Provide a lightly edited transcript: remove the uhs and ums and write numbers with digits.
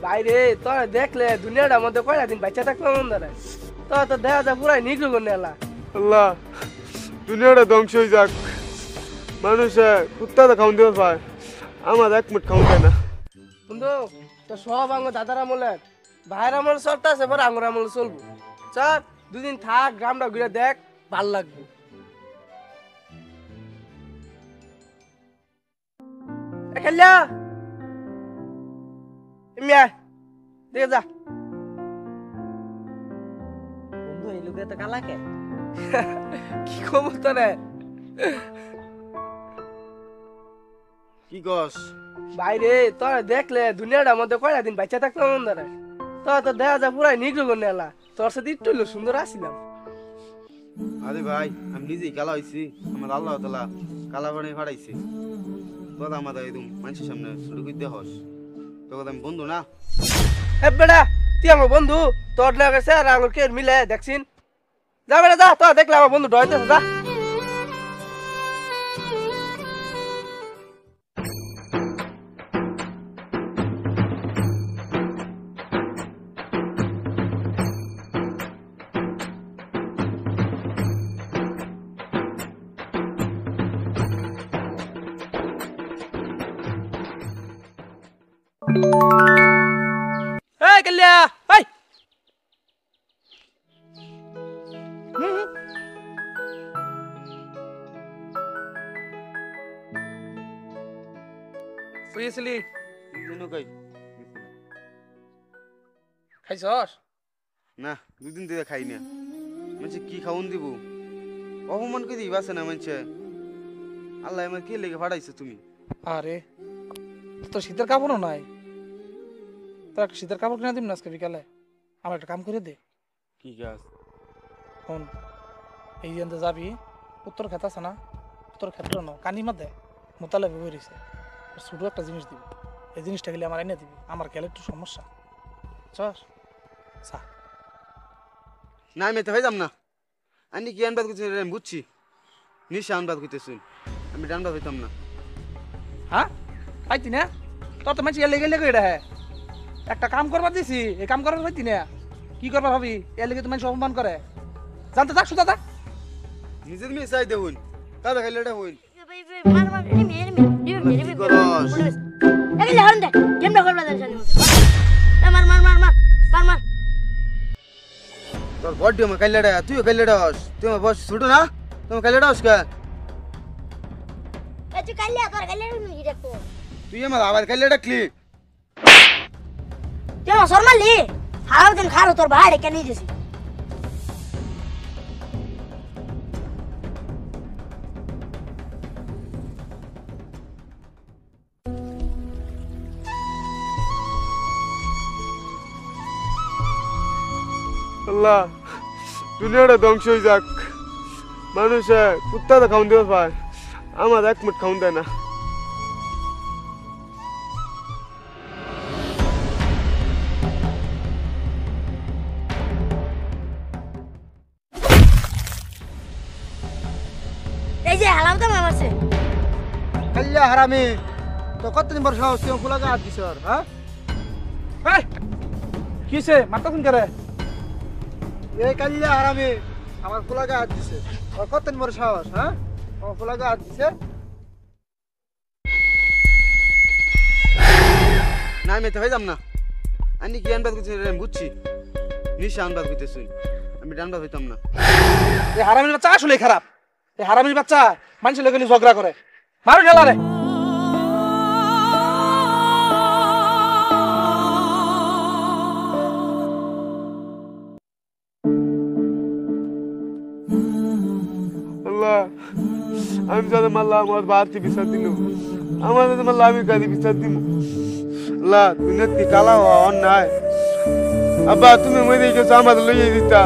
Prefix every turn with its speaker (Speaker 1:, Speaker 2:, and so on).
Speaker 1: বাইরে তোর দেখলে দুনিয়াটার মধ্যে কয়টা দিন বাচ্চা থাকলো মন ধরে তো দেখা যায় পুরাই নিগ্রহ করে নেলা।
Speaker 2: আল্লাহ দুনিয়াটা ধ্বংস হয়ে যাক, মানুষে কুত্তাটা খাওয়ান দিতে পায়, আমার এক মুঠ খাওয়ান দেয় না।
Speaker 1: বন্ধু তো সব আঙ্গ দাদার আমলের ভাইয়ের আমল চলতে আছে, পরে আঙ্গুর আমল চলবো। চল দুদিন থাক, গ্রামটা ঘুরে দেখ, ভাল লাগবে। খেলিয়া দেখে যা
Speaker 3: বন্ধু, এই লোকে তো কালাকে
Speaker 1: কি খবর তোরে?
Speaker 2: কি কস?
Speaker 1: বাইরে তোর দেখলে দুনিয়াটার মধ্যে কয়টা দিন বাচ্চা থাকলো মন ধরে তো দেখা যায় পুরাই নিগ্রহ করে নেলা। তোর সাথে একটু সুন্দর আসিলাম।
Speaker 2: আরে ভাই, আমি নিজেই কালা হয়েছি, আমার আল্লাহ তালা কালা বানিয়ে ফাটাইছে। তোর আমার একদম মানুষের সামনে শুরু করতে হস, তোকে আমি বন্ধু না।
Speaker 1: হে বেটা, তুই আমার বন্ধু, তোর না গেছে আর আঙুর কে মিলে দেখছিন। যা বেটা যা, তো দেখলে আমার বন্ধু ডয়তেছে, যা। এই কালিয়া, এই ফুয়েছিলি খাইছস
Speaker 2: না? দুদিন ধরে খাই না। মানুষ কি খাওয়ান দিব? অপমান করে দিবা আছে না মানুষে। আল্লাহ আমার কি লেগে ফাটাইছে তুমি?
Speaker 4: আরে তোর শীতের কাপড়ও নাই, তোর একটা শীতের কাপড় কিনে দিবি না আজকে বিকালে? আমার একটা কাম করে দে।
Speaker 2: কি কাজ?
Speaker 4: শোন, এই জানতে যাবি, উত্তর ক্ষেত আছে না, উত্তর ক্ষেত্র ন কানি মাদে মোতালে বেরিয়েছে, ছোটো একটা জিনিস দিবি। এই জিনিসটা গেলে আমার এনে দিবি, আমার গেলে একটু সমস্যা। চস চা
Speaker 2: না, আমি তো হয়ে না। আমি কি আনবাদ করছি আমি বুঝছি, নিশ্চয় আনবাদ করতেছুন। আমি ডানবাদ হইতাম না।
Speaker 4: হ্যাঁ পাইতি না? তোর তো মাঝে লেগে লেগে এটা হ্যাঁ একটা কাম করবার দিছি, এই কাম করবার পাইতি না? কি করবার ভাবি? এর লেগে তো মানুষ অপমান করে। জানতে থাক, সুতা থাক।
Speaker 2: নিজের মেয়ে চাই দেখুন, কাদা খাইলে এটা হইন। তোর বড্ডি আমার কাইলেটা, তুইও কাইলেটা হস। তুই আমার বস ছোট না, তোমার কাইলেটা হস কে? তুই আমার আবার কাইলেটা ক্লিক।
Speaker 5: শর্মালি হারাও দিন খারো তোর ভাই রেখে নিয়ে গেছি।
Speaker 2: আল্লাহ দুনিয়াটা ধ্বংস হয়ে যাক, মানুষে কুত্তাটা খাওয়ান দিতে পায়, আমার এক মুঠ খাওয়ান দেয় না।
Speaker 5: এই যে হালাম তো মামাছে
Speaker 3: কাল্লা হারামি, তো কতদিন বড় সাহস তুই ফুলাকে হাত দিছ? হ্যাঁ
Speaker 4: কিসে মারতাছেন করে?
Speaker 3: এই কাল্লা হারামি আমার ফুলাকে হাত দিছে। ওর কতদিন বড় সাহস? হ্যাঁ, আমার ফুলাকে হাত দিছে।
Speaker 2: না, আমি তো হয়ে না। আমি কি আনবাদ করছি আমি বুঝছি, নিশ্চয় আনবাদ করতেছুন। আমি ডানবাদ হইতাম না।
Speaker 4: এই হারামির বাচ্চা আসলেই খারাপ। এই হারামির বাচ্চা মানুষের লোক ঝগড়া করে। মারো ঢেলা রে।
Speaker 2: আল্লাহ আমি যাতে মারলাম আমার বাড়তি বিচার দিল, আমার যাতে মারলাম আমি কাজে বিচার দিব। আল্লাহ দুনিয়ার কি কালা হওয়া অন্যায়। আব্বা তুমি মরে গেছো, আমার লইয়ে দিতা।